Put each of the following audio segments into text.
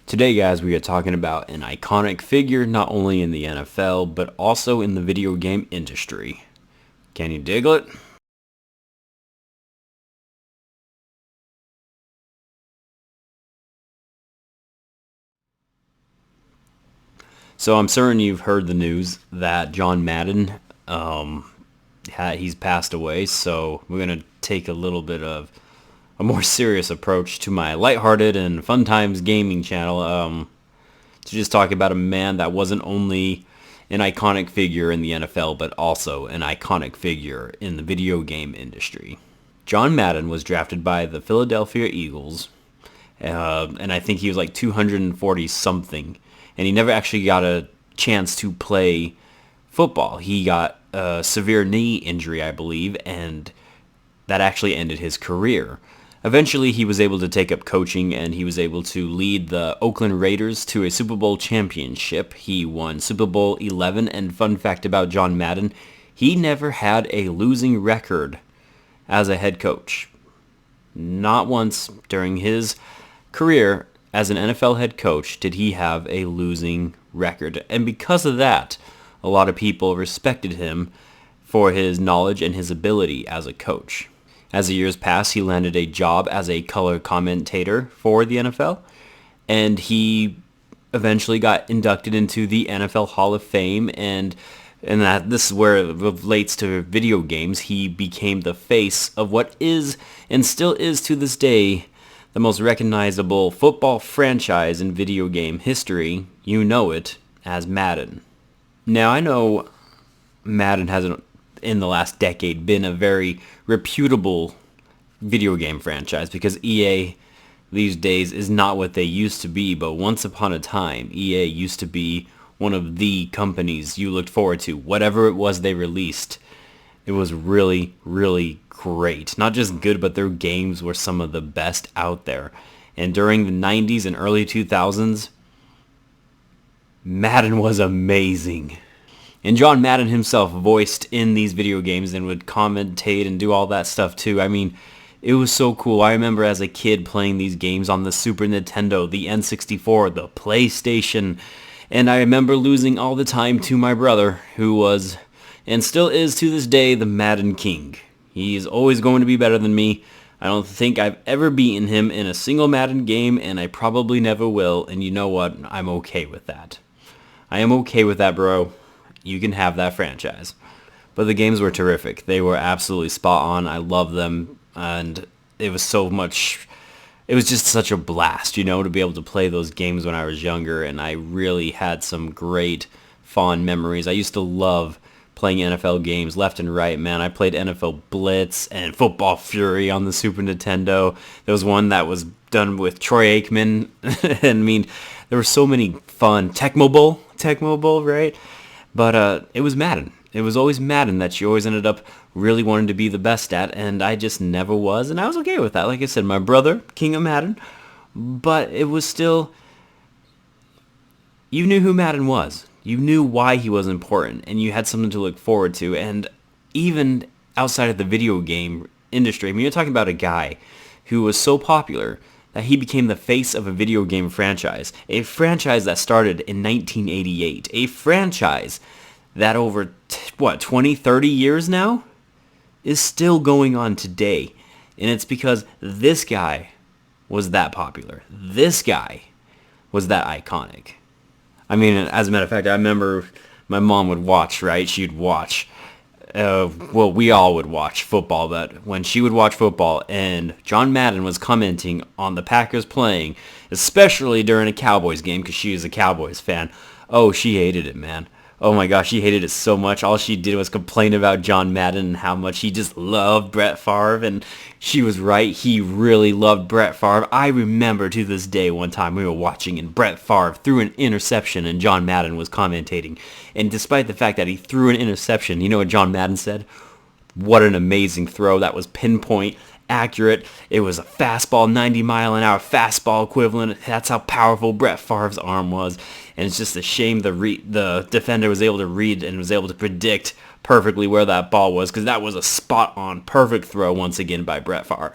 Today, guys, we are talking about an iconic figure not only in the NFL, but also in the video game industry. Can you dig it? So I'm certain you've heard the news that John Madden, he's passed away. So we're going to take a little bit of a more serious approach to my lighthearted and fun times gaming channel. To just talk about a man that wasn't only an iconic figure in the NFL, but also an iconic figure in the video game industry. John Madden was drafted by the Philadelphia Eagles, and I think he was like 240 something, and he never actually got a chance to play football. He got a severe knee injury, I believe, and that actually ended his career. Eventually, he was able to take up coaching, and he was able to lead the Oakland Raiders to a Super Bowl championship. He won Super Bowl 11, and fun fact about John Madden, he never had a losing record as a head coach. Not once during his career as an NFL head coach did he have a losing record. And because of that, a lot of people respected him for his knowledge and his ability as a coach. As the years passed, he landed a job as a color commentator for the NFL, and he eventually got inducted into the NFL Hall of Fame, and that this is where it relates to video games. He became the face of what is, and still is to this day, the most recognizable football franchise in video game history. You know it as Madden. Now, I know Madden hasn't, in the last decade, been a very reputable video game franchise because EA these days is not what they used to be, but once upon a time, EA used to be one of the companies you looked forward to. Whatever it was they released, it was really, really great. Not just good, but their games were some of the best out there. And during the 90s and early 2000s, Madden was amazing. And John Madden himself voiced in these video games and would commentate and do all that stuff too. I mean, it was so cool. I remember as a kid playing these games on the Super Nintendo, the N64, the PlayStation, and I remember losing all the time to my brother, who was, and still is to this day, the Madden King. He's always going to be better than me. I don't think I've ever beaten him in a single Madden game, and I probably never will, and you know what? I'm okay with that. I am okay with that, bro. You can have that franchise. But the games were terrific. They were absolutely spot on. I love them. And it was just such a blast, to be able to play those games when I was younger. And I really had some great, fond memories. I used to love playing NFL games left and right, man. I played NFL Blitz and Football Fury on the Super Nintendo. There was one that was done with Troy Aikman. And I mean, there were so many fun. Tecmo Bowl, right? But it was Madden. It was always Madden that you always ended up really wanting to be the best at, and I just never was, and I was okay with that. Like I said, my brother, King of Madden, but it was still, you knew who Madden was. You knew why he was important, and you had something to look forward to, and even outside of the video game industry, I mean, you're talking about a guy who was so popular that he became the face of a video game franchise. A franchise that started in 1988. A franchise that over, 20, 30 years now is still going on today. And it's because this guy was that popular. This guy was that iconic. I mean, as a matter of fact, I remember my mom would watch, right? She'd watch. We all would watch football, but when she would watch football and John Madden was commenting on the Packers playing, especially during a Cowboys game, because she is a Cowboys fan, oh, she hated it, man. Oh my gosh, she hated it so much. All she did was complain about John Madden and how much he just loved Brett Favre, and she was right. He really loved Brett Favre. I remember to this day one time we were watching and Brett Favre threw an interception and John Madden was commentating. And despite the fact that he threw an interception, you know what John Madden said? What an amazing throw. That was pinpoint, accurate. It was a fastball, 90-mile-an-hour fastball equivalent. That's how powerful Brett Favre's arm was. And it's just a shame the defender was able to read and was able to predict perfectly where that ball was, because that was a spot-on perfect throw once again by Brett Favre.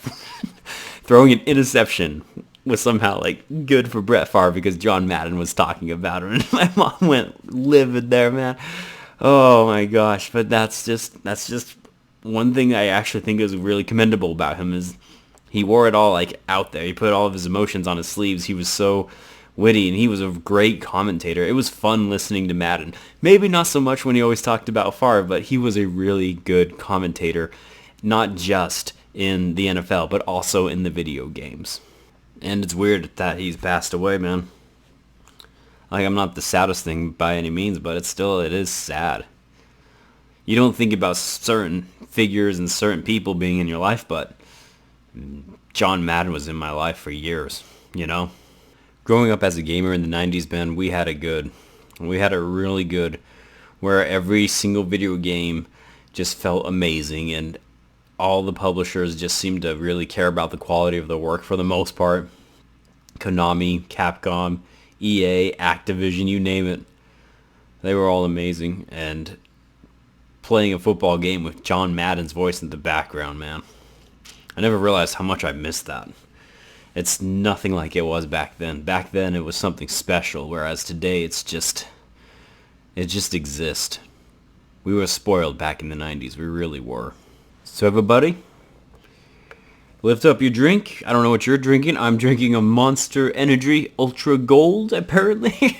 Throwing an interception was somehow like good for Brett Favre because John Madden was talking about him, and my mom went livid there, man. Oh my gosh! But that's just one thing I actually think is really commendable about him is he wore it all like out there. He put all of his emotions on his sleeves. He was so witty, and he was a great commentator. It was fun listening to Madden. Maybe not so much when he always talked about Favre, but he was a really good commentator, not just in the NFL, but also in the video games. And it's weird that he's passed away, man. Like, I'm not the saddest thing by any means, but it is sad. You don't think about certain figures and certain people being in your life, but John Madden was in my life for years, you know? Growing up as a gamer in the 90s, man, we had it good. We had it really good, where every single video game just felt amazing, and all the publishers just seemed to really care about the quality of the work for the most part. Konami, Capcom, EA, Activision, you name it. They were all amazing, and playing a football game with John Madden's voice in the background, man. I never realized how much I missed that. It's nothing like it was back then. Back then it was something special, whereas today it just exists. We were spoiled back in the 90s. We really were. So everybody, lift up your drink. I don't know what you're drinking. I'm drinking a Monster Energy Ultra Gold, apparently.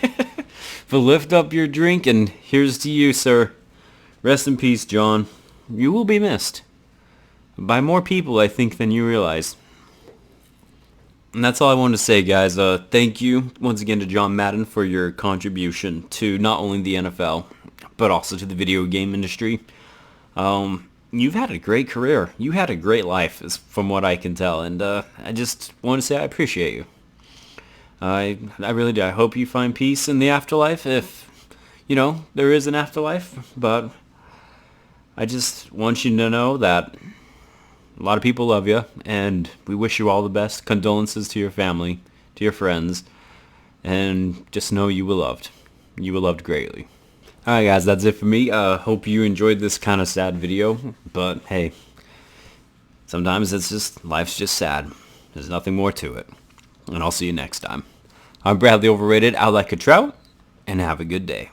But lift up your drink, and here's to you, sir. Rest in peace, John. You will be missed by more people, I think, than you realize. And that's all I wanted to say, guys. Thank you once again to John Madden for your contribution to not only the NFL, but also to the video game industry. You've had a great career. You had a great life, from what I can tell. And I just want to say I appreciate you. I really do. I hope you find peace in the afterlife, if, there is an afterlife. But I just want you to know that a lot of people love you, and we wish you all the best. Condolences to your family, to your friends, and just know you were loved. You were loved greatly. Alright guys, that's it for me. Hope you enjoyed this kind of sad video, but hey, sometimes life's just sad. There's nothing more to it. And I'll see you next time. I'm Bradley Overrated, out like a trout, and have a good day.